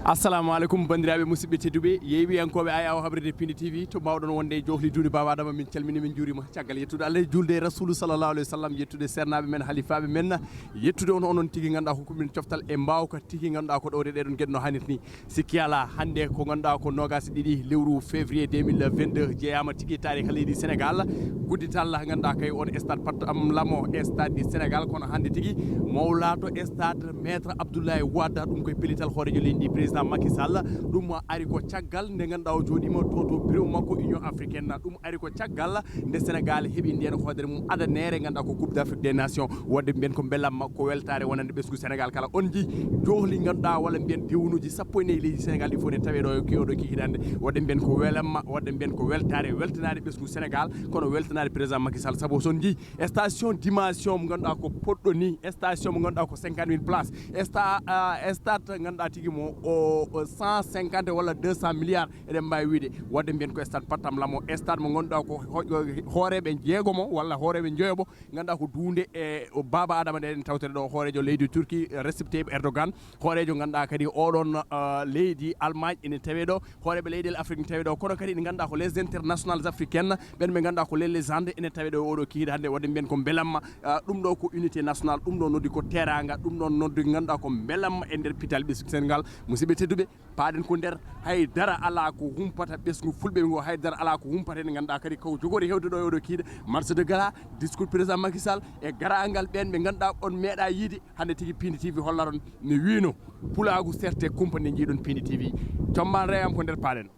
assalamu alaikum bandiraɓe musidɓe tedduɓe yeewiyankoɓe ayaw habrede Piindi TV to mbawɗon wonde johli duuɗi baba adama min calmini min juurima caggal yettude Allah julde rasulu sallallahu alayhi wa sallam yettude sernaɓe men halifaɓe men yettude on onon tigui ganduɗa ko kumin coftal e mbawka tigui ganduɗa ko ɗowde ɗeɗon gueɗe no hannirta ni sikki ala hande ko ganduɗa ko nogas ɗiɗi lewru février 2022 jeeyama tigui tariha leydi Sénégal guddital ganduɗa kay on stade patam lamo stade du Sénégal kono hande tigui mawlato stade maître Abdoulaye Wade ɗum koye pellital hoorejo leydi président Macky Sall ɗum ari ko caggal nde ganduɗa o jooɗima to bureau makko Union africaine ɗum ari ko caggal nde Sénégal heeɓi nden hoodere mum adanere ganduɗa ko coupe d'Afrique des nations wadde mbiyen ko bellam ko weltare wonande ɓesgu Sénégal kala on ji johli ganduɗa walla mbiyen diwnuji sappo e nayyi leydi Sénégal ɗi fof ne tawe ɗo kewɗo kihidande wadde mbiyen ko welamma wadde mbiyen ko weltare weltanade ɓesgu Sénégal kono weltanade président Macky Sall saabu son ji station dimension mo ganduɗa ko poɗɗo ni station mo ganduɗa ko 50 000 places stade ganduɗa tigui mo o 150 walla 200 milliards eɗen mbawi wiide wadde mbiyen ko stade pattam lamo stade mo ganduɗa ko hooreɓe jeegomo walla hooreɓe jeeyobo ganduɗa ko dunde e baba adama ɗe en tawtere ɗo hoorejo leydi Turquie Recep Tayyip Erdogan hoorejo ganduɗa kadi oɗon leydi Allemagne ene tawe ɗo hooreɓe leyɗel Afrique ne tawe ɗo kono kadi ne ganduɗa ko les internationales africaines ɓen ɓe ganduɗa ko les légendes ene tawe ɗo oɗo kihiɗe hande wadde mbiyen ko belamma ɗum ɗo ko unité nationale ɗum ɗo noddi ko teranga ɗum ɗon noddi ganduɗa ko belamma e nder pital ɓesgu Sénégal musidɓe tedduɓe paaɗen ko nder haydara ala ko humpata ɓesgu fulɓe ngo haydara ala ko humpata en ganduɗa kadi ko jogori hewde ɗo e oɗo kiiɗe marche de gala discours président Macky Sall e garangal ɓen ɓe ganduɗa on meeɗa yiide hande tigui Piindi TV hollaton ne wiino pulagu serte compagnie jiiɗon Piindi TV comman reyam ko nder paaɗen.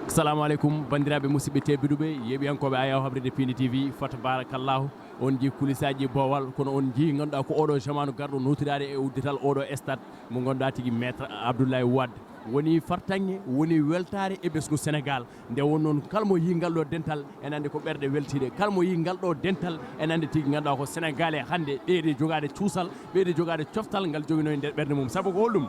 assalamu aleykum bandiraɓe musidɓe tedduɓe yeeɓiyankoɓe ayaw habrede Piindi TV fata barakallahu on ji kulisaji bowal kono on ji ganduɗa ko oɗo jamanu garɗo notirade e uddital oɗo stade mo ganduɗa tigui maître Abdoulaye Wade woni fartange woni weltare e ɓesgu Sénégal nde won noon kalmo yi ngal ɗo dental en andi ko ɓerɗe weltiɗe kalmo yi ngal ɗo dental en andi tigui ganduɗa ko sénégalais hande ɓeyde jogade cuusal ɓeyde jogade coftal ngal jogino e nder ɓerde mum saabu ko holɗum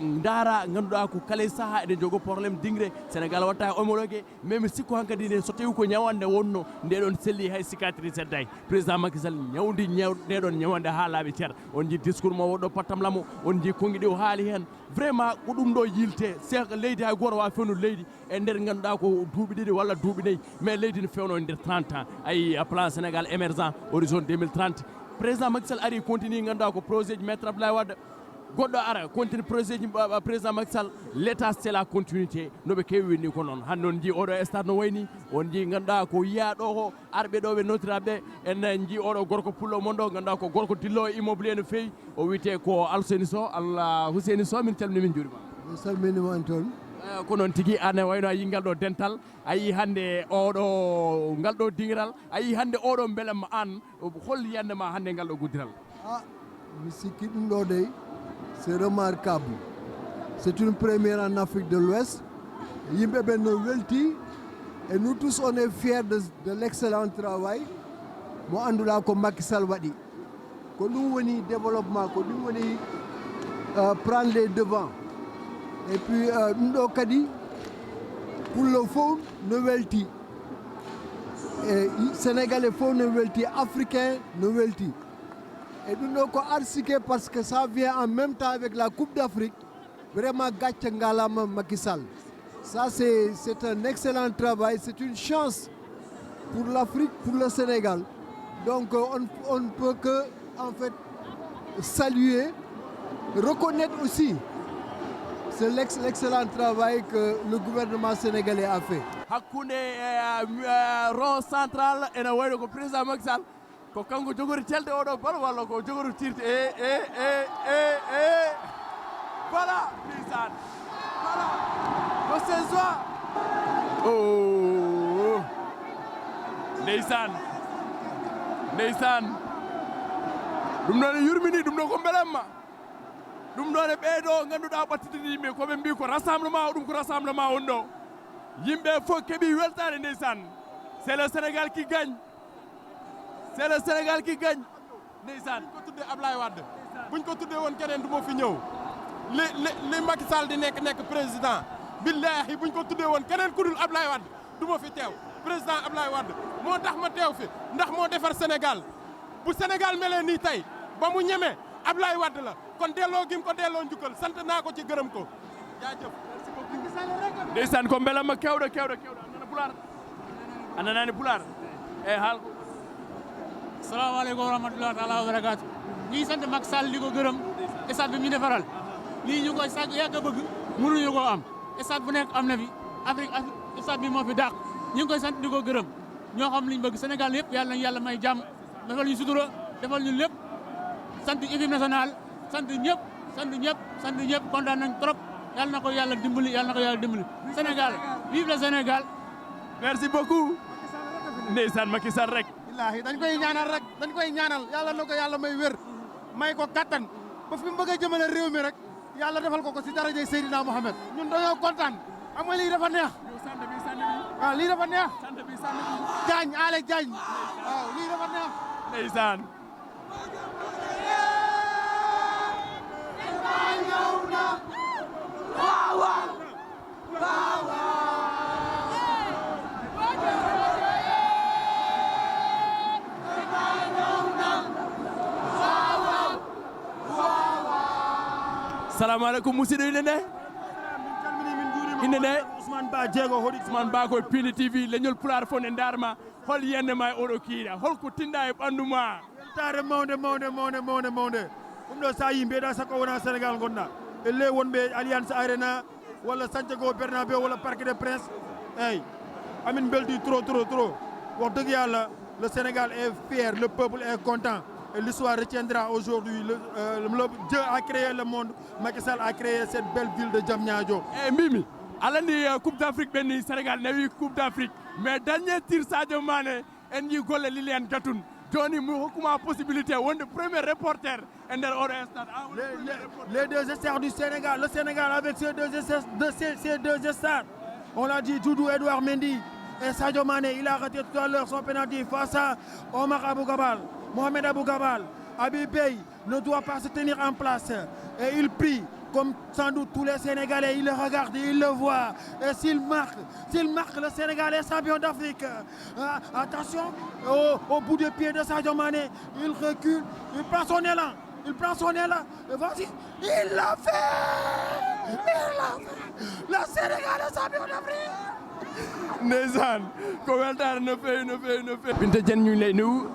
ndara ganduɗa ko kala saaha eɗen jogo probléme dingre Sénégal watta homologué mais mi sikku hankkadi nde so tawi ko ñawande wonno ndeɗon selli hay cicatrice edday président Macky Sall ñawdi ndeɗon ñawande ha laaɓi ceer on ji discours mo woɗɗo pattam lamo on ji konngui ɗi o haali hen vraiment ko ɗum ɗo yilte seeha leydi hay goto wawi fewnude leydi e nder ganduɗa ko duuɓi ɗiɗi walla duuɓi nayyi mais leydi ne fewno e nder 30 ans ayi plan Sénégal émergent horizon 2030 président Macky Sall ari continue ganduɗa ko projet ji maître Abdoulaye Wade goɗɗo ara continue projet ji président Macky Sall l' état c'est la continuité noɓe kewi winni ko noon hande on ji oɗo stade no wayni on ji ganduɗa ko yiya ɗo ko arɓe ɗo ɓe notiraɓe en ji oɗo gorko pullo mon ɗo ganduɗa ko gorko dillo e immobilier no fewi o wiyete ko Alseni Sow Allah Husseini Sow min calmini min juurima mi salminima on toon ko noon tigui ane wayno a yi ngal ɗo dental a yi hande oɗo ngal ɗo dingiral a yi hande oɗo beelamma an hol yiyandema hande ngal ɗo guddiral mi sikki ɗum ɗo dey c'est remarquable. C'est une première en Afrique de l'Ouest. Yimɓe ɓe no welti et nous tous on est fiers de l'excellent travail mo annduɗa ko Macky Sall waɗi ko ɗum woni développement ko ɗum woni prendre les devants et puis ɗum ɗo kadi pullo fof no welti e sénégalais fof no welti africain no welti. Et nous ko arsike parce que ça vient en même temps avec la Coupe d'Afrique. Vraiment, gatcha ngalama Macky Sall. Ça, c'est un excellent travail. C'est une chance pour l'Afrique, pour le Sénégal. Donc, on ne peut que, en fait, saluer, reconnaître aussi l'excellent travail que le gouvernement sénégalais a fait. Hakkunde rond central et le président Macky Sall. ko kanko jogori telde oɗo bal walla ko jogori tirde voilà ndeysaan voilà ko ce soir ndeysaan ɗum noon yurmini ɗum ɗo ko belamma ɗum ɗon e ɓeeɗo ngannduɗaa ɓattitini yimɓe ko ɓe mbi ko rassemblement o ɗum ko rassemblement on ɗo yimɓe fof keɓi weltare ndeysaan c'est le Sénégal qui gagne c'est le Sénégal qui gagne ndeysaan buñ ko tuddee Abdoulaye Wade buñ ko tuddee woon keneen du ma fi ñëw li Macky Sall di nekk président billahi buñ ko tuddee woon keneen ku dul Abdoulaye Wade du ma fi teew président Abdoulaye Wade moo tax ma teew fi ndax moo defar Sénégal bu Sénégal melee nii tey ba mu ñeme Abdoulaye Wade la kon delloo gim ko delloo njukkal sant naa ko ci gërëm ko jaajëf merci beaucoup ndeysaan ko mbelama kewɗo anana Pulaar ananani Pulaar e haal ko salaamaaleykum wa rahmatulah taala wa barakaatu ñi sant Macky Sall di ko gërëm stade bi ñu defaral lii ñu koy sàgg yàgg a bëgg mënuñu koo am stade bu nekk am na fi Afrique stade bi moo fi dàq ñu ngi koy sant di ko gërëm ñoo xam liñ bëgg Sénégal yëpp yàlla nañ yàlla may jàmm defal ñu sutura defal ñu lépp sant équipe nationale sant ñëpp kontaan nañ trop yàlla na ko yàlla dimbali Sénégal vive le Sénégal. merci beaucoup ndeysaan Macky Sall rek billahi dañ koy ñaanal yàlla na ko yàlla may wér may ko kattan ba fi mu bëgg a jëmale réew mi rek yàlla defal ko ci darajay Seydina Mohamed ñun dañoo kontaan xam nga lii dafa neex waaw lii dafa neex Jaañ ale Jaañ waaw lii dafa neex ndeysaan salamu aleykum musidɗo inde nde Ousmane Ba Diego hoɗi Ousmane Ba koye Piindi TV leñol Pulaar fof ne darma hol yende ma e oɗo kiiɗa holko tinɗa e ɓanndu ma weltare mawde ɗum ɗo sa yi mbiyeɗa sakko wona Sénégal gonɗa elle wonɓe Alliance Arena walla Santiago Bernabéu walla Parc des Princes eyyi amin belti trop wax dëgg yàlla le Sénégal est fier le peuple est content et l'histoire retiendra aujourd'hui Dieu a créé le monde Macky Sall a créé cette belle ville de Diamniadio e mbimi alandi coupe d'Afrique ɓenni Sénégal nawi coupe d'Afrique mais dernier tir Sadio Mané en yi golle Liliane Gatoune joni mi hokkuma possibilité wonde premier reporter e nder oɗo stade les deux stars du Sénégal le Sénégal avec ces deux stars on l'a dit Doudou Edouard Mendy et Sadio Mané il a raté tout à l'heure son penalty face à Omar Mohamed Abou Gabal Habib Beye ne doit pas se tenir en place et il prie comme sans doute tous les Sénégalais, il le regarde, il le voit. Et s'il marque, le Sénégal est champion d'Afrique. Attention, au bout des pieds de Sadio Mané, il recule, il prend son élan. Et voici, il l'a fait. Le Sénégal est champion d'Afrique. ndeysaan ko weltare no fewi Binta Dieng ñu ngi lay nuyu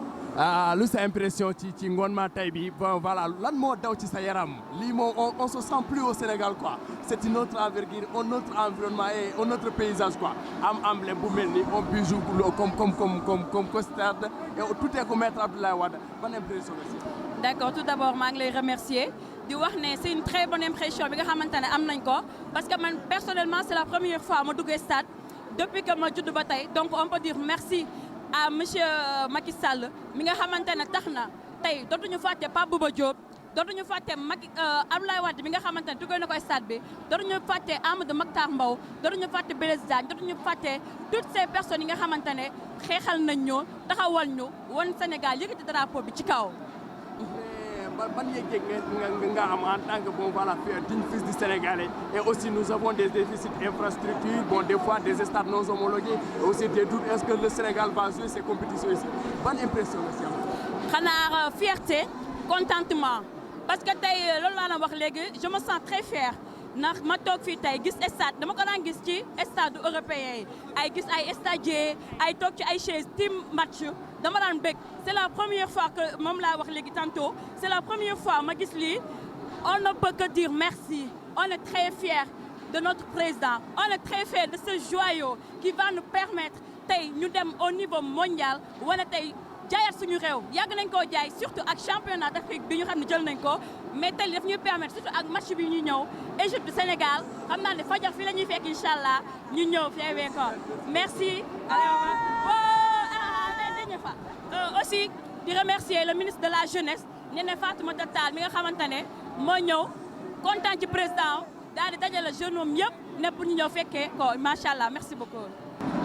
lu sa impression ci ngoon ma tay bi bon voilà lan moo daw ci sa yaram lii moom on se sent plus au Sénégal quoi c'est une autre envergure un autre environnement et un autre paysage quoi am emblème bu mel ni on peut jouer comme Stade et tout est comme Maître Abdoulaye Wade bonne impression aussi. D'accord, tout d'abord maa ngi lay remercier di wax ne c'est une très bonne impression bi nga xamante ne am nañ ko parce que man personnellement c'est la première fois ma duggee Stade depuis que ma judd ba tey donc on peut dire merci à monsieur Macky Sall mi nga xamante ne tax na tey dootuñu fàtte Pape Bouba Diop dootuñu fàtte Abdoulaye Wade mi nga xamante ne duggee na ko stade bi dootuñu fàtte Amadou Makhtar Mbow dootuñu fàtte Blaise Diagne dootuñu fàtte toutes ces personnes yi nga xamante ne xeexal nañ ñu taxawal ñu won Sénégal yëkkati drapeau bi ci kaw. ban yëg-yëg nga am en tant que bon voilà digne fils du Sénégalais et aussi nous avons des déficits infrastructures bon des fois des stades non homologués et aussi des doutes est-ce que le Sénégal va jouer ces compétitions ici ban impression la si am. xanaa fierté contentement parce que tey loolu laa la wax léegi je me sens très fière ndax ma toog fii tey gis stade dama ko daan gis ci stade européen yi ay gis ay stadiers ay toog ci ay chaises team match dama daan bëgg c'est la première fois que moom laa wax léegi tantôt c'est la première fois ma gis lii on ne peut que dire merci on est très fiers de notre président on est très fiers de ce joyau qui va nous permettre tey ñu dem au niveau mondial wala tey jaayat suñu réew yàgg nañ koo jaay surtout ak championnat d'Afrique bi ñu xam ne jël nañ ko mais tey daf ñuy permettre surtout ak match bi ñu ñëw Égypte Sénégal xam naa ne fajar fii la ñuy fekk incha allah ñu ñëw feewee ko merci. aussi di remercier le ministre de la jeunesse Néné Fatoumata Tall mi nga xamante ne moo ñëw kontaan ci président daal di dajale jeune moom yëpp ne pour ñu ñëw fekkee ko machallah merci beaucoup.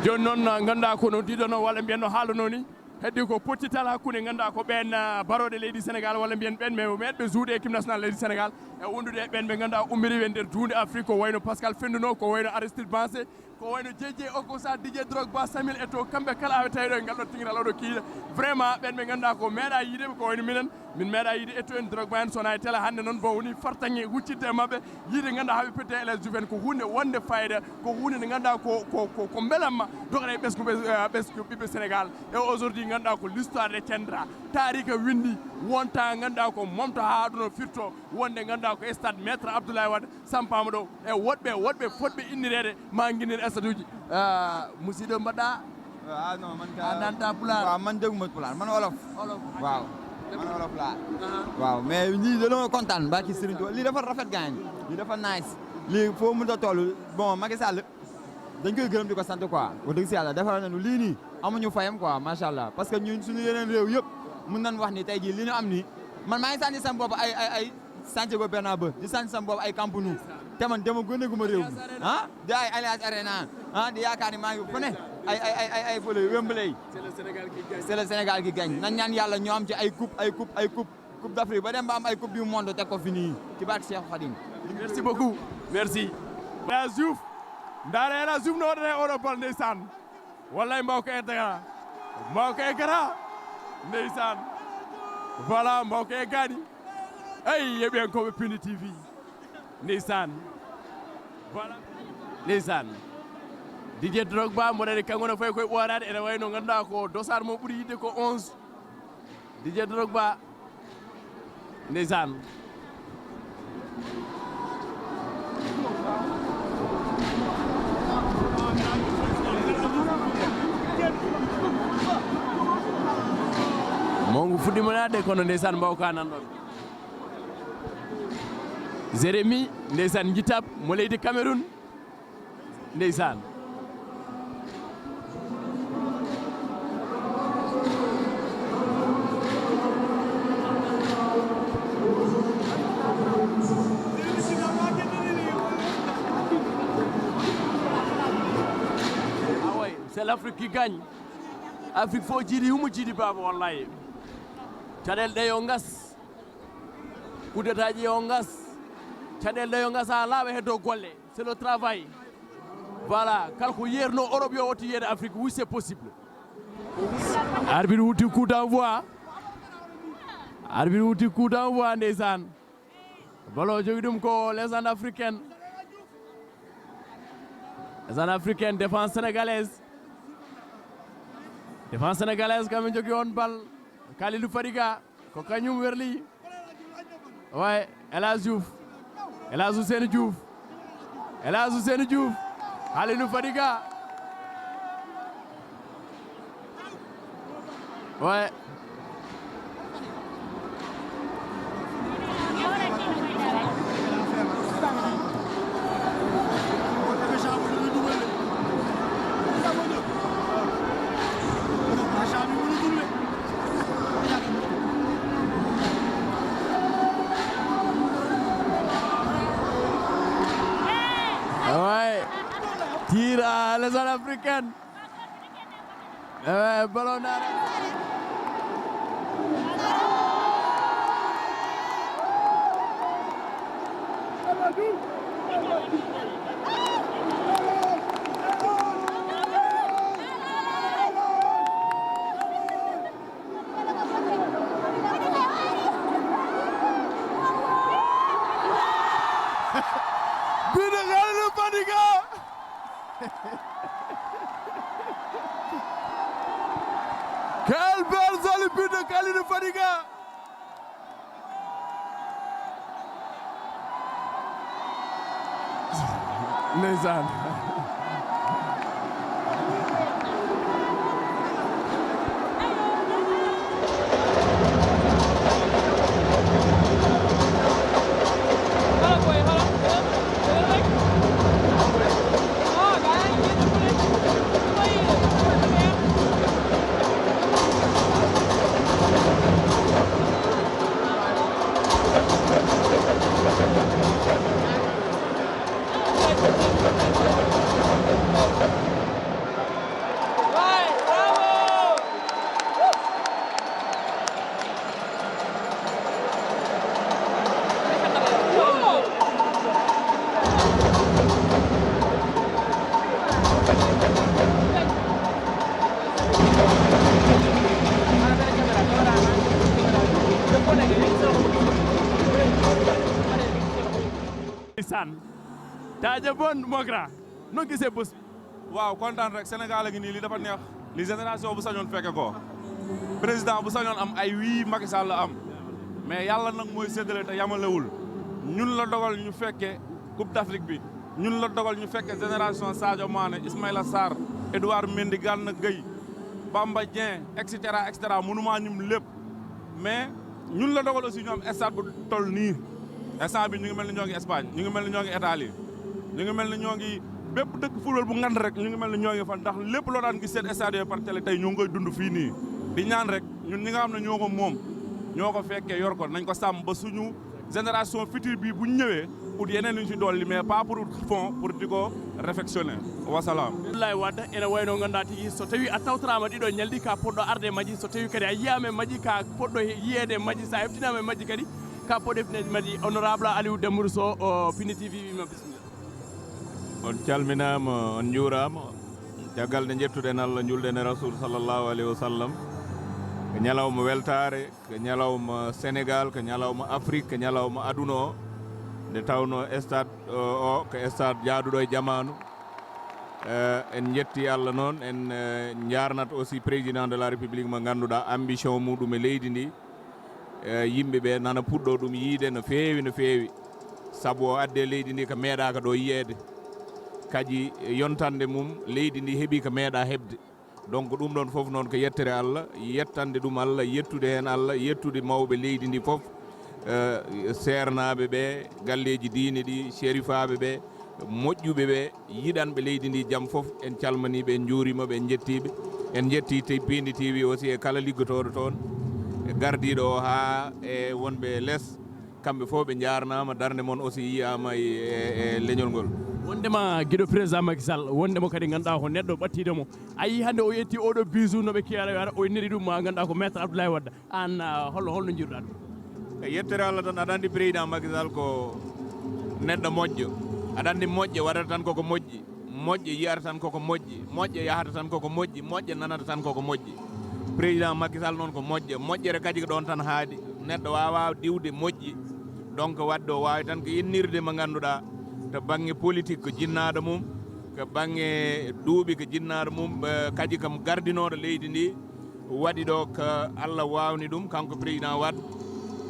joni noon nganndaa ko no ndiɗono walla mbiyen no haalano ni heddi ko pottital hakkunde nganndaa ko ɓen baroɗe leydi sénégal walla mbiyen ɓen meɗɓe juuɗe équipe national leydi sénégal e wondude e ɓen ɓe nganndaa ummiriɓe nder duunde afrique ko wayno pascal fenduno ko wayno aristide bancé ko wayno djedje okosa dj drogba samil e to kamɓe kala awe tawi ɗo e ngal ɗo tingiral oɗo kiila vraiment ɓen ɓe nganndaa ko meeɗa yiideɓe ko wayno minen min meeɗa yiide etto en drogba en sona e télé hannde noon bon woni fartaŋe huccidde e maɓɓe yiide nganndaa haɓe pette ls juven ko hunde wonde fayida ko hunde nde nganndaa ko belamma dogana e ɓesgu ɓiɓɓe sénégal e aujourd'hui nganndaa ko l'histoire retiendra tarika windi wonta nganndaa ko momto haa ɗuno firto wonde nganndaa ko stade maître abdoulaye wade sampama ɗo e woɗɓe fotɓe innirede ma guinnir stade uji musidɗo mbaɗɗa non man a nanta pulaar waaw man dégguma pulaar man wolof waaw man wolof laa waaw mais lii dañoo kontaan ba ci Serigne Touba lii dafa rafet gaañ lii dafa nice lii foo mën a toll bon Macky Sall dañ koy gërëm di ko sant quoi wax dëgg si yàlla defal nañu lii nii amuñu fayam quoi macha allah parce que ñun suñu yeneen réew yëpp mën nañ wax ni tey jii li ñu am nii man maa ngi sànni sama bopp ay Santiago Bernabéu di sànni sama bopp ay Camp Nou te man dama gën gu ma réew mi di ay Allianz Arena di yaakaar ni maa ngi fu ne ay fële Wembley c'est le Sénégal qui gagne nañ ñaan yàlla ñoo am ci ay coupe d'Afrique ba dem ba am ay coupe du monde teg ko fi nii ci barke Cheikh Khadim. merci beaucoup merci. El Diouf ndaare El Diouf no waɗane oɗo bal ndeysaan wallay mbawko e gara ndeysaan voilà mbawko e gaani ay yeɓen koɓe Piindi TV ndeysaan voilà ndeysaan DJ Drogba mboɗani kanko fayi koye ɓoorade ene wayno ngannduɗa ko dosar mo ɓuri yidde ko 11 DJ Drogba ndeysaan mongu fuɗɗima naatde kono ndeysaan mbawka nan ɗon Jérémy ndeysaan jitab mo leydi Cameroun ndeysaan c'est l'Afrique qui gagne Afrique fo jiiɗi humo jiiɗi baba wallahi caɗele ɗe yo gas kudetaji yo gas caɗele ɗe yo gasa laaɓa heddo golle c'est le travail voilà kala ko yerno Europe yo wotti yede Afrique oui c'est possible arbitre wuti coup d'envoi ndeysaan balo jogi ɗum ko légende africaine défense sénégalaise kamen jogi on bal Kalidou Fadiga ko kañum werli way El Hadj Ousseynou Diouf Kalidou Fadiga way tir à la zone africaine. Ballon d'arrêt. Quel bel joli but de Kalidou Fadiga. Ndeysaan. San taaja bon mogra no gisee bés bi waaw kontaan rek Sénégal gi nii li dafa neex li génération bu sañoon fekke ko président bu sañoon am ay wii Macky Sall la am mais yàlla nag mooy séddale te yamalewul ñun la dogal ñu fekke Coupe d'Afrique bi ñun la dogal ñu fekke génération Sadio Mané Ismaïla Sarr Edouard Mendy Gana Gueye Bamba Dieng et cetera mënumaa ñum lépp mais ñun la dogal aussi ñu am stade bu toll nii instant bi ñu ngi mel ni ñoo ngi Espagne ñu ngi mel ni ñoo ngi Italie ñu ngi mel ni ñoo ngi bépp dëkk football bu ngand rek ñu ngi mel ni ñoo ngi fan ndax lépp loo daan gis seen stade yooyu par télé tey ñoo ngi koy dund fii nii di ñaan rek ñun ñi nga xam ne ñoo ko moom ñoo ko fekkee yor ko nañ ko sàmm ba suñu génération future bi bu ñu ñëwee ut yeneen ñu ci dolli mais pas pour fond pour di ko réfectionner wasalaam Abdoulaye Wade ene wayno ganduɗa tigui so tawi a tawtorama ɗiɗo ñalɗi ka poɗɗo arde majji so tawi kadi a yiyama majji ka poɗɗo yiyede majji sa heftinama majji kadi ka poɗɗo heftinede majji honorable Aliou Dembourou Sow o Piindi TV wima bisimilla on calminama on juurama caggal nde jettuɗen Allah julɗen e rasul sallllahu alayhi wa sallam ko ñalawma weltare ko ñalawma Sénégal ko ñalawma Afrique ko ñalawma aduna o nde tawno stade o ko stade jaaduɗo e jamanu en jetti Allah noon en jarnat aussi président de la république mo ganduɗa ambition muɗum e leydi ndi yimɓeɓe nana puɗɗo ɗum yiide no feewi saabu o adde leydi ndi ko meeɗaka ɗo yiyede kadi yontande mum leydi ndi heeɓi ko meeɗa heɓde donc ɗum ɗon fof noon ko yettere Allah yettande ɗum Allah yettude hen Allah yettude mawɓe leydi ndi fof sernaɓe ɓe galleji diine ɗi shérifaɓe ɓe moƴƴuɓe ɓe yiɗanɓe leydi ndi jaam fof en calmaniɓe en juurimaɓe en jettiɓe en jetti Piindi TV aussi e kala liggotoɗo toon e gardiɗo o ha e wonɓe less kamɓe fof ɓe jarnama darde moon aussi yiyama e leñol ngol wondema guiɗo président Macky Sall wondemo kadi ganduɗa ko neɗɗo ɓattidemo a yi hande o yetti oɗo bisou noɓe kiyara o inniri ɗum ganduɗa ko maître Abdoulaye Wade an holno jiruɗa ɗum e yettere Allah tan aɗa andi président Macky Sall ko neɗɗo moƴƴo aɗa andi moƴƴo waɗata tan koko moƴƴi moƴƴo yiyata tan koko moƴƴi moƴƴo yahata tan koko moƴƴi moƴƴo nanata tan koko moƴƴi président Macky Sall noon ko moƴƴo moƴƴere kadi ko ɗon tan haaɗi neɗɗo wawa diwde moƴƴi donc wadde o wawi tan ko innirde mo ganduɗa to banggue politique ko jinnaɗo mum ko banggue duuɓi ko jinnaɗo mum kadi kam gardinoɗo leydi ndi waɗi ɗo ko Allah wawni ɗum kanko président Wade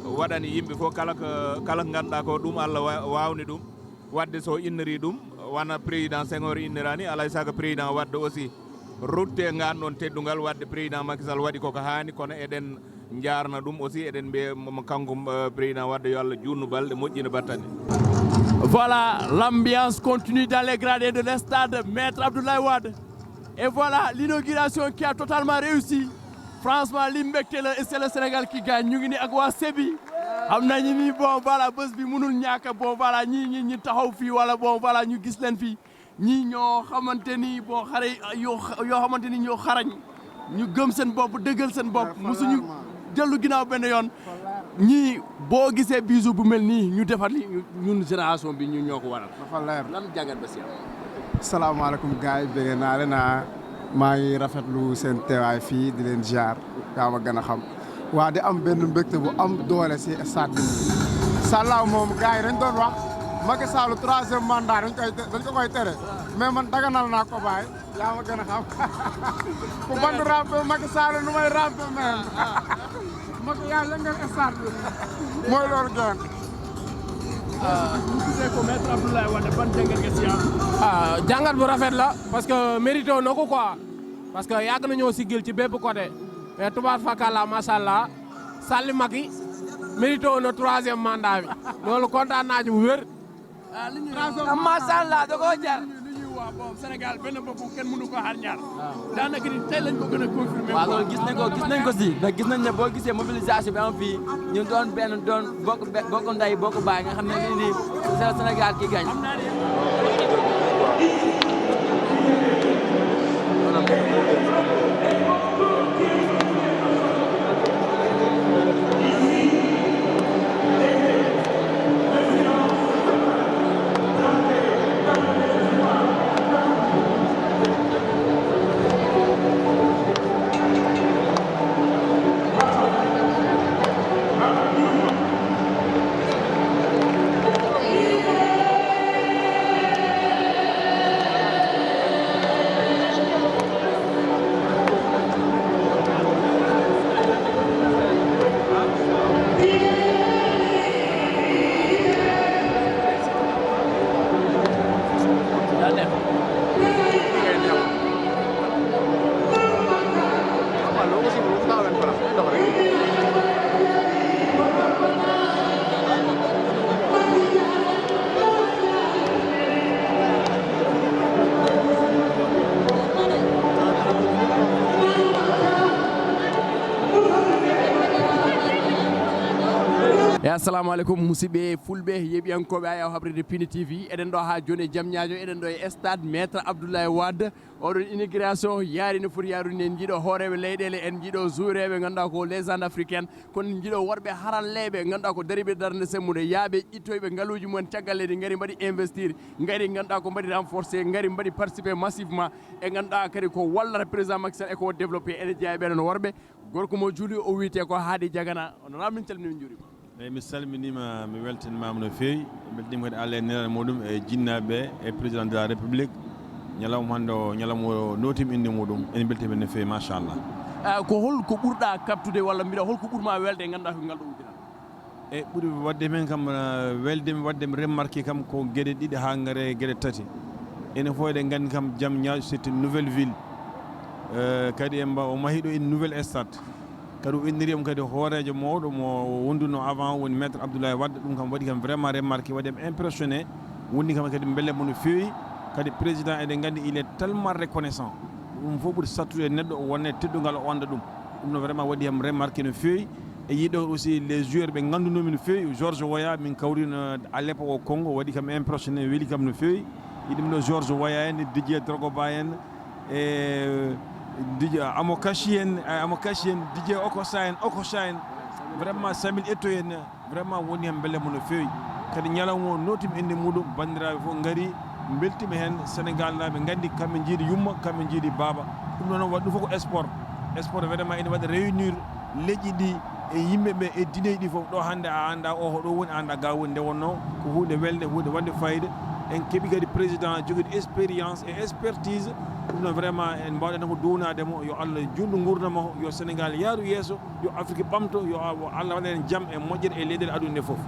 waɗani yimɓe fof kala ko ganduɗa ko ɗum Allah wawni ɗum wadde so inniri ɗum wona président Senghor innirani alay saago président Wade aussi rutte ngan ɗon teddugal wadde président Macky Sall waɗi koko hani kono eɗen jarna ɗum aussi eɗen mbiya kanko président Wade yo Allah junnu balɗe moƴƴina battane. Voilà, l'ambiance continue dans les gradins de l'Stade Maître Abdoulaye Wade. Et voilà l'inauguration qui a totalement réussi. Franchement, c'est le Sénégal qui gagne. Nous sommes avec Sébi. Nous bon voilà bés bi mënul ñàkk bon voilà ñi taxaw fii wala bon voilà ñu gis leen fii ñii ñoo xamante ni bon xare yoo xamante ni ñoo xarañ ñu gëm seen bopp dëggal seen bopp musuñu dellu ginnaaw benn yoon ñii boo gisee bisu bu mel nii ñu defar li ñun génération bi ñu ñoo ko waral. dafa leer lan jàngat ba si am. salaamaaleykum gars yi bëgg naa leen maa ngi rafetlu seen teewaay fii di leen ziar yaa ma gën a xam waa di am benn mbégte bu am doole si stade bi. Sallaaw moom gars yi dañ doon wax Macky Sall 3e mandat dañ ko koy tere mais man daganal naa ko bàyyi yaa ma gën a xam ku band rampe Macky Sall nu may rampe même Macky yaa yëngal stade bi mooy loolu gën. ñu gisee ko Maître Abdoulaye Wade ban jàngat nga si am. jàngat bu rafet la parce que mérité na ko quoi parce que yàgg nañoo sigil ci bépp côté mais tubaab fakala macha allah Sall Macky mérité na 3e mandat bi loolu kontaan naa ci bu wér. macha allah da koo jar. li ñuy wax bon Sénégal benn bopp kenn mënu ko xaar ñaar. daanaka ni tey lañ ko gën a confirmé. waaw loolu gis nañ ko si ndax gis nañ ne boo gisee mobilisation bi am fii ñu doon benn doon bokk ndey bokk baay nga xam ne nii c'est Sénégal ki gañ. assalamu aleykum musidɓe fulɓe yeɓiyankoɓe ayaw habrede Piindi TV eɗen ɗo ha joni Diamniadio eɗen ɗo e stade Maître Abdoulaye Wade oɗon inauguration yaari no foti yarude en jiiɗo hooreɓe leyɗele en jiiɗo joureɓe ganduɗa ko légende africaine kono jiiɗo worɓe haralleɓe ganduɗa ko dariɓe darde semmude yaaɓe ƴittoyɓe ngaaluji mumen caggal leydi gaari mbaɗi investir gaari ganduɗa ko mbaɗi renforcé gaari mbaɗi participer massivement e ganduɗa kadi ko wallata président Macky Sall eko développé ene jeeya ɓeɗon worɓe gorko mo juuli o wiyete ko Haadi Jagana honorable min calmini min juurima eyyi mi salminima mi weltanimama no feewi mi weltanima kadi Allah e nelal muɗum e jinnaɓe e président de la république ñalawma hande o ñalawma o notima inde muɗum ene beltimi no feewi machallah ko holko ɓurɗa captude walla mbiɗa holko ɓurma welde e ganduɗa ko ngal ɗo uddina e ɓuuri wadde men kam weldemi waddemi remarqué kam ko gueɗe ɗiɗi ha gaare gueɗe tati ene fof eɗen gandi kam Diamniadio c'est une nouvelle ville kadi o mahi ɗo une nouvelle stade kadi o innirima kadi hoorejo mawɗo mo wonduno avant woni maître Abdoulaye Wade ɗum kam waɗi kam vraiment remarqué waɗimi impressionné wonni kam kadi bellemo no feewi kadi président eɗen gandi il est tellement reconnaissant ɗum fof ɓuuri sattude neɗɗo o wonne teddugal o anda ɗum ɗum no vraiment waɗi kam remarqué no feewi e yiɗo aussi les joueurs ɓe gandunomi no feewi Georges Weah min kawrino à l'époque au Congo waɗi kam impressionné weeli kam no feewi yiɗum ɗo Georges Weah en Didier Drogba en e Amokachi en Didier Okocha en vraiment Samuel Eto'o en vraiment woni hen bellemo no feewi kadi ñalawma o notimi inde muɗum bandiraɓe fof gaari beltima hen Sénégal naɓe gandi kamɓe jiiɗi yumma kamɓe jiiɗi baaba ɗum noon waɗi ɗum fof ko sport vraiment ene waɗa réunir leƴƴi ɗi e yimɓeɓe e diineji ɗi foof ɗo hande a anda o hoɗo woni a anda ga woni nde wonno ko hunde welde hunde wadde fayida en keeɓi kadi président joguiɗo expérience et expertise ɗum noon vraiment en mbawɗen tan ko duwnademo yo Allah junɗo gurdama o yo Sénégal yaaru yesso yo Afrique ɓamto yo Allah waɗa en jaam e moƴƴere e leyɗele aduna nde foof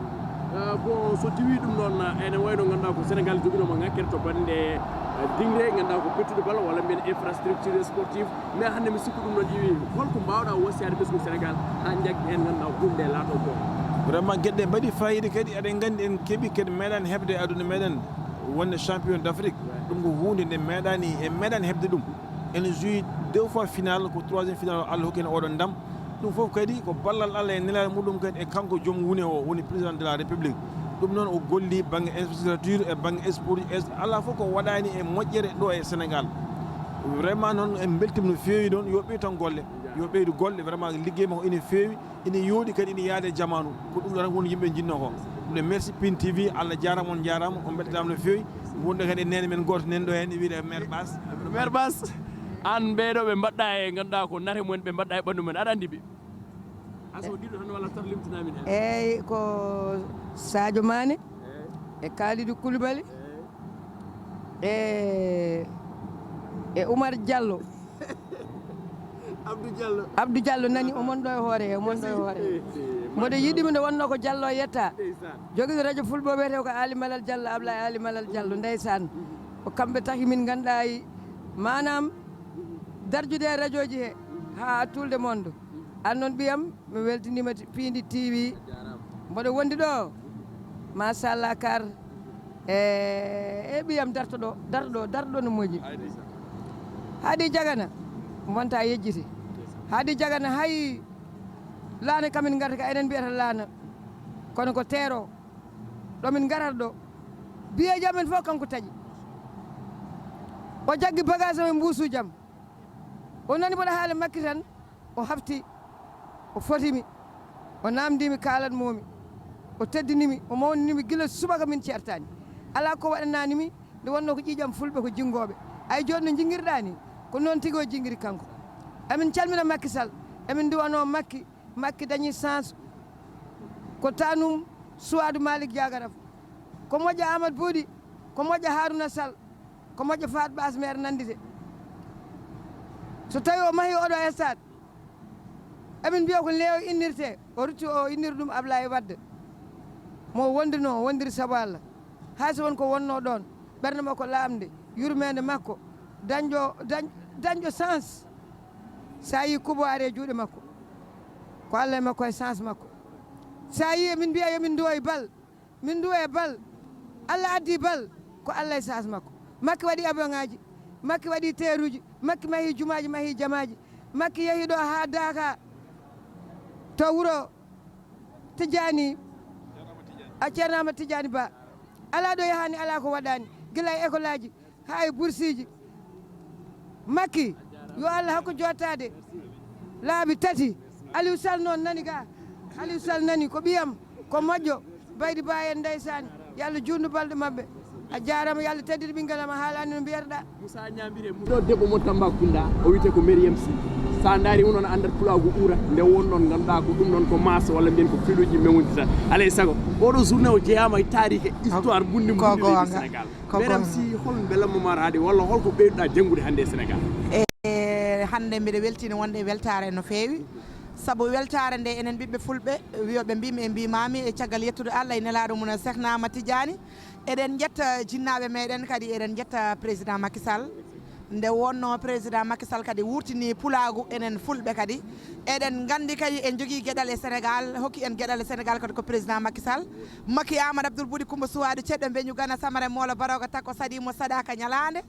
bon so tiwi ɗum noon ene wayno ganduɗa ko Sénégal joguinoma ngakkere to bande dingre ganduɗa ko pettude balla walla mbiyen infrastructure sportive mais hande mi sikku ɗum noon ƴeewi holko mbawɗa wasiyade ɓesgu Sénégal ha jaggi hen ganduɗa hunde laato ko vraiment gueɗɗe mbaɗi fayida kadi eɗen gandi en keeɓi kadi meeɗani heɓde aduna meɗen wonde champion d'Afrique ɗum ko hunde nde meeɗani heɓde ɗum ene joui 2 fois final ko 3e final Allah hokki en oɗon ndam ɗum fof kadi ko ballal Allah e nelal muɗum kadi e kanko joom wune o woni président de la république ɗum noon o golli banggue infrastructure e banggue sport ala fof ko waɗani e moƴƴere ɗo e Sénégal vraiment noon en beltima no feewi ɗon yo ɓeey tan golle yo ɓeydu golle vraiment liggey makko ene feewi ene yooɗi kadi ene yaade jamanu ko ɗum ɗo tan woni yimɓe jinno ko ɗum merci Piindi TV Allah jarama on jarama on beltanama no feewi wonɗo kadi e nene men goto nen ɗo hen wiide maire Bass an ɓeɗo ɓe mbaɗɗa e ganduɗa ko nate mumen ɓe mbaɗɗa e ɓandu men aɗa andi ɓe aso ɗiɗo tan walla tan limtinamin hen eyyi ko Sadio Mané e Kalidou Koulibaly e Oumar Diallo Abdou Diallo nani omon ɗo e hoore mboɗo yiɗimi nde wonno ko Diallo yetta joguiɗo radio fulɓe wiyete ko Ali Malal Diallo Ablaye Ali Malal Diallo ndeysan ko kamɓe tahi min ganduɗa manam darjude e radio ji he ha tout le monde an noon ɓiyam mi weltinima Piindi TV mboɗo wondi ɗo machallah kar e ɓiyam dartoɗo no moƴƴi Haadi Jagana wonta yejjiti Haadi Jagana hay laana kamin garta ka enen mbiyata laana kono ko teero ɗomin garata ɗo biyeji amen fof kanko taƴi o jaggi bagage o mbuusu jam o nani mboɗo haala makki tan o hafti o fotimi o namdimi kalanmomi o teddinimi o mawninimi gila subaka min ceertani ala ko waɗananimi nde wonno ko ƴiƴam fulɓe ko jinggoɓe ay joni no jinguirɗa ni ko noon tigui o jinguiri kanko emin calmina Macky Sall emin duwano Macky dañi chance ko tanum Souadou Malick Diagara ko moƴƴo Amadou Boudy ko moƴƴo Harouna Sall ko moƴƴo Fat Bass maire nandite so tawi o mahi oɗo stade emin mbiya ko leewo innirte o rutti o innir ɗum Ablaye Wade mo wondino wondiri saabu Allah hay so won ko wonno ɗon ɓerde makko lamde yurmede makko dañƴo chance sa yi Kubo are e juuɗe makko ko Allah e makko e chance makko sa yi min mbiya yomin duwoy bal min duwoye bal Allah addi bal ko Allah e chance makko Macky waɗi avion ngaji Macky waɗi teruji Macky mahi jumaji mahi jamaji Macky yeehi ɗo ha Dakar to wuuro Tidiani a ceernama Tidiani Ba ala ɗo yahani ala ko waɗani gila e école aji ha e boursiji makki yo Allah hakko jottade laabi tati Aliou Sall noon nani ga Aliou Sall nani ko ɓiyam ko moƴƴo baydi ba en ndeysani yo Allah juutnu balɗe mabɓe a jarama yo Allah teddide ɓinguel am a haalani no mbiyataɗa Moussa Ñambire ɗo debbo mon Tambacounda o wiyete ko Mariam Sy sa daari onon andat pulagu ɓuura nde won noon ganduɗa ko ɗum noon ko maso walla mbiyen ko filuji mewndita alay saago oɗo journée o jeeyama e tarique histoire bunde bunde leydi Sénégal Mariam Sy hol belammo mara haade walla holko ɓeyduɗa janggude hannde e Sénégal hannde mbiɗa weltini wonde e weltare no feewi sabu weltare nde enen ɓiɓɓe fulɓe wiyoɓe mbimi e mbimami e caggal yettude Allah e nelaɗo mum Cheikhnama Tidiani eɗen jetta jinnaɓe meɗen kadi eɗen jetta président Macky Sall nde wonno président Macky Sall kadi wurtini pulagu enen fulɓe kadi eɗen gandi kadi en jogui gueɗal e Sénégal hokki en gueɗal e Sénégal kadi ko président Macky Sall Macky Amadou Abdoul Bouɗi Coumba Souwadou ceɗɗo beñu Gana Samara Molo Baroga Takko Sadimo Sadaka ñalande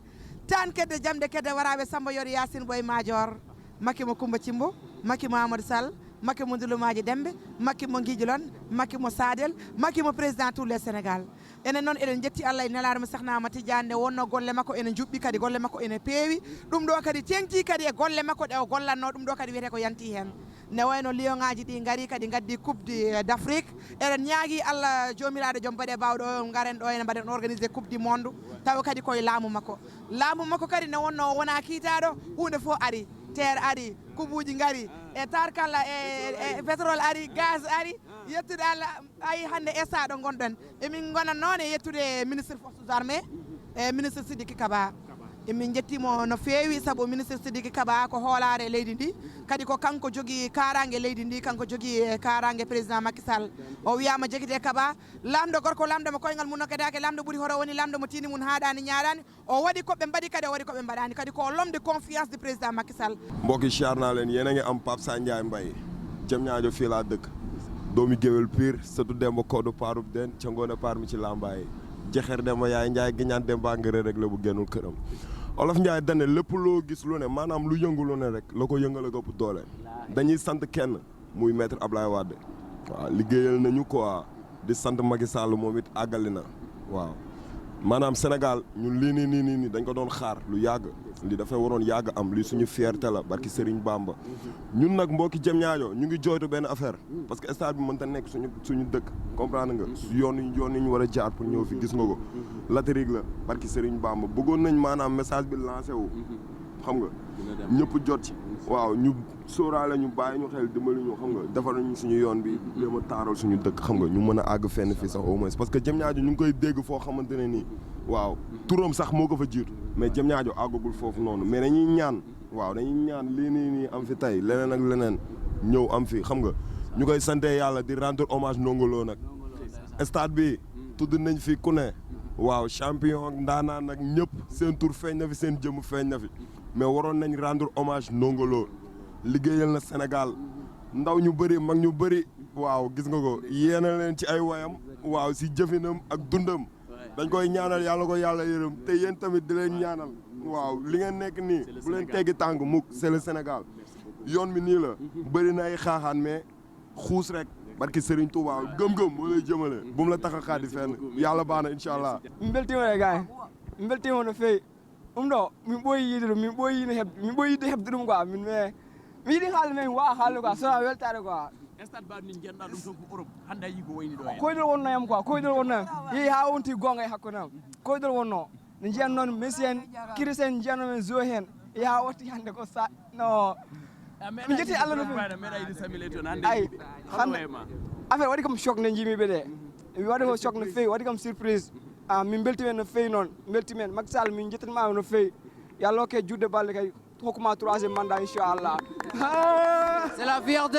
tan kedde jamde kedde waraɓe Samba Yori Yacine Boye Madior Macky mo Coumba Thimbo Macky mo Amadou Sall Macky mo Ndouloumaji Dembe Macky mo Guidjilone Macky mo Sadel Macky mo président tout le Sénégal enen noon eɗen jetti Allah e nelaɗo mo Cheikhnama Tidiane nde wonno golle makko ene juɓɓi kadi golle makko ene peewi ɗum ɗo kadi tengti kadi e golle makko ɗe o gollatno ɗum ɗo kadi wiyete ko yanti hen ne wayno lion ngaji ɗi gaari kadi gaddi coupe d' Afrique eɗen ñaagui Allah jomiraɗo joom baɗe bawɗo garen ɗo ene mbaɗen organisé coupe du monde tawa kadi koye laamu makko kadi ne wonno wona kiitaɗo hunde fof ari terre ari kubuji ngari e tarkalla e pétrole ari gaz ari yettude Allah ayi hande esa ɗo gonɗon emin gona noon e yettude ministre forces armées e ministre Sidiki Kaba emin jettimo no feewi saabu ministre Sidiki Kaba ko hoolare leydi ndi kadi ko kanko jogui karangue leydi ndi kanko jogui karangue président Macky Sall o wiyama jeguite Kaba lamɗo gorko lamɗo mo koyngal mum nokkedake lamɗo ɓuuri hoto woni lamɗo mo tini mum haɗani ñaɗani o waɗi koɓe mbaɗi kadi o waɗi koɓe mbaɗani kadi ko l'homme de confiance du président Macky Sall mbokki siyaar naa leen yéen a ngi am Pape Sandiaye Mbaye Diamniadio fii laa dëkk doomi géwél pire surtout Demba Kodou Parou Den ca ngoone par mi ci lambaay jexeer Demba yaay Njaay giñaan Demba ngërë rek la bu génnul këram Olof Njaay dane lépp loo gis lu ne maanaam lu yëngu lu ne rek la ko yëngal a ëpp doole dañuy sant kenn muy maître Abdoulaye Wade waaw liggéeyal nañu quoi di sant Macky Sall moom it àggali na waaw maanaam Sénégal ñun lii nii dañ ko doon xaar lu yàgg li dafay waroon yàgg am lii suñu fierté la barki Serigne Bamba ñun nag mbokki Diamniadio ñu ngi jooytu benn affaire parce que stade bi mënta nekk suñu dëkk comprendre nga yoon yi ñu war a jaar pour ñëw fi gis nga ko latérique la barki Serigne Bamba bëggoon nañ maanaam message bi lancé wu xam nga ñëpp jot ci waaw ñu sóoraale ñu bàyyi ñu xel dimbali ñu xam nga defar nañu suñu yoon bi jéem a taaral suñu dëkk xam nga ñu mën a àgg fenn fii sax au moins parce que Diamniadio ñu ngi koy dégg foo xamante ne nii waaw turam sax moo ko fa jiitu mais Diamniadio àggagul foofu noonu mais dañuy ñaan waaw dañuy ñaan lii nii am fi tey leneen ak leneen ñëw am fi xam nga ñu koy sante yàlla di rendre hommage Ndongo Lo nag stade bi tudd nañ fi ku ne waaw champion ndaanaan nag ñëpp seen tur feeñ na fi seen jëmm feeñ na fi mais waroon nañ rendre hommage Ndongo Lo liggéeyal na Sénégal ndaw ñu bëri mag ñu bëri waaw gis nga ko yéena leen ci ay wayam waaw si jëfinam ak dundam dañ koy ñaanal yàlla ko yàlla yërëm te yéen tamit di leen ñaanal waaw li ngeen nekk nii bu leen teggi tànk mukk c'est le Sénégal yoon mi nii la bëri na ay xaaxaan mais xuus rek barki Serigne Touba gëm-gëm moo lay jëmale bu mu la tax a xaadi fenn yàlla baax na incha allah mbeltimo gay mbeltimo no feewi ɗo min ɓooyi yiide ɗum min ɓooyi yidde heɓde ɗum quoi min mi yiɗi haalde men wawa haalde quoi sona weltare quoi stade ba ni jenɗa ɗum toon ko Europe hande a yii ko wayni ɗo koydol wonnoyam quoi koydol wonnoyam yeehi ha wonti gonga e hakkude am koydol wonno ne jiyan noon Messi en Chris en jiyanno men Zo hen yeehi ha watti hande ko sa no mi jetti Allah no ay hande affaire waɗi kam choc nde jimiɓe ɗe mi waɗi ko choc no feewi waɗi kam surprise min beltimen no feewi noon beltimen Macky Sall min jettanimama no feewi yo Allah hokke judde balɗe kay hokkuma 3e mandat inchallah c'est la fierté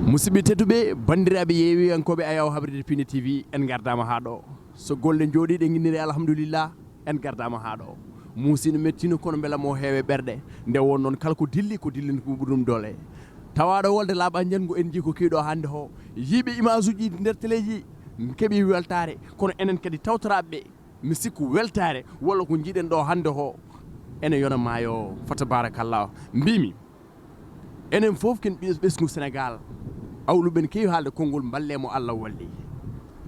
musidɓe tedduɓe bandiraɓe yeewiyankoɓe ayaw habride Piindi TV en gardama ha ɗo so golle jooɗiɗe guinniri alhamdulillah en gardama ha ɗo muusino mettino kono beela mo heewe ɓerɗe nde won noon kala ko dilli ko ɓurɗum doole tawaɗo wolde laaɓa jango en jii ko kiiɗo hande ho yiiɓe image uji nder téléji keeɓi weltare kono enen kadi tawtoraɓeɓe mi sikku weltare walla ko jiiɗen ɗo hande ho ene yona maayo fa tabarakallah mbimi enen fof ken ɓesgu Sénégal awluɓen keewi haalde konngol mballe mo Allah walli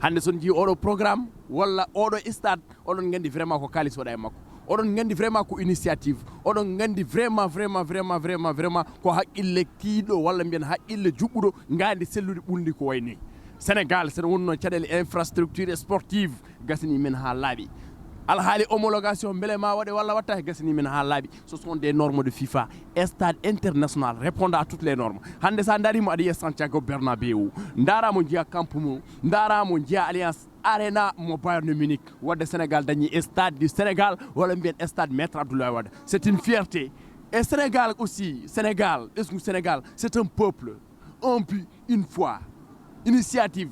hande son ji oɗo programme walla oɗo stade oɗon gandi vraiment ko kalis waɗa e makko oɗon gandi vraiment ko initiative oɗon gandi vraiment ko haqqille tiiɗo walla mbiyen haqqille juɓɓuɗo ngandi sellude ɓulndi ko wayni Sénégal sene wonno caɗele infrastructure sportive gasani men ha laaɓi alhaali homologation beele ma waɗe walla watta gasani men ha laaɓi ce sont des normes de FIFA stade international répondant à toutes les normes hande sa darimo aɗa yiya Santiago Bernabéu daramo jiya Camp Nou daramo jiya Alliance Arena mo Bayern Munich wadde Sénégal dañi stade du Sénégal walla mbiyen stade Maître Abdoulaye Wade c'est une fierté et Sénégal aussi Sénégal c'est un peuple un but une foi initiative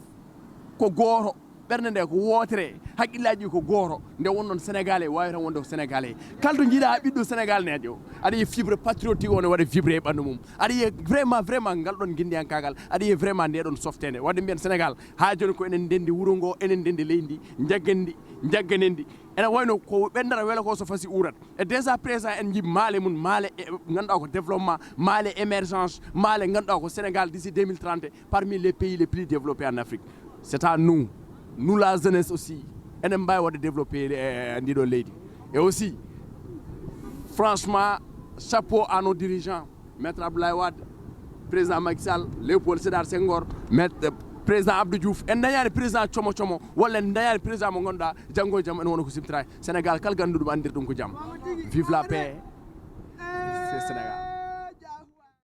ko goto ɓernde nde ko wotere haqqillaji ko goto nde wonnon sénégalais wawi tan wonde ko sénégalais kalto jiiɗa ɓiɗɗo sénégal neɗo aɗa yiya fibre patriotique o ne waɗa vibré e ɓandu mum aɗa yiya vraiment ngal ɗon guindiyankagal aɗa yiya vraiment ndeɗon softede wadde mbiyen sénégal ha joni ko enen ndendi wuuro ngo enen ndendi leydi ndi jagganen ndi ene wayno ko ɓendata weela ko so fasi urat e déjà présent en jii maale mum maale ganduɗa ko développement maale émergence maale ganduɗa ko sénégal d'ici 2030 parmi les pays les plus développés en Afrique c'est à nous la jeunesse aussi enen mbawi wadde développé ndiɗo leydi et aussi franchement chapeau à nos dirigeants Maître Abdoulaye Wade président Macky Sall Léopold Sédar Senghor Maître président Abdou Diouf en dañani président como walla en dañani président mo ganduɗa janggo e jaam ene wona ko simtira Sénégal kala ganduɗum andir ɗum ko jaam vive la paix c'est Sénégal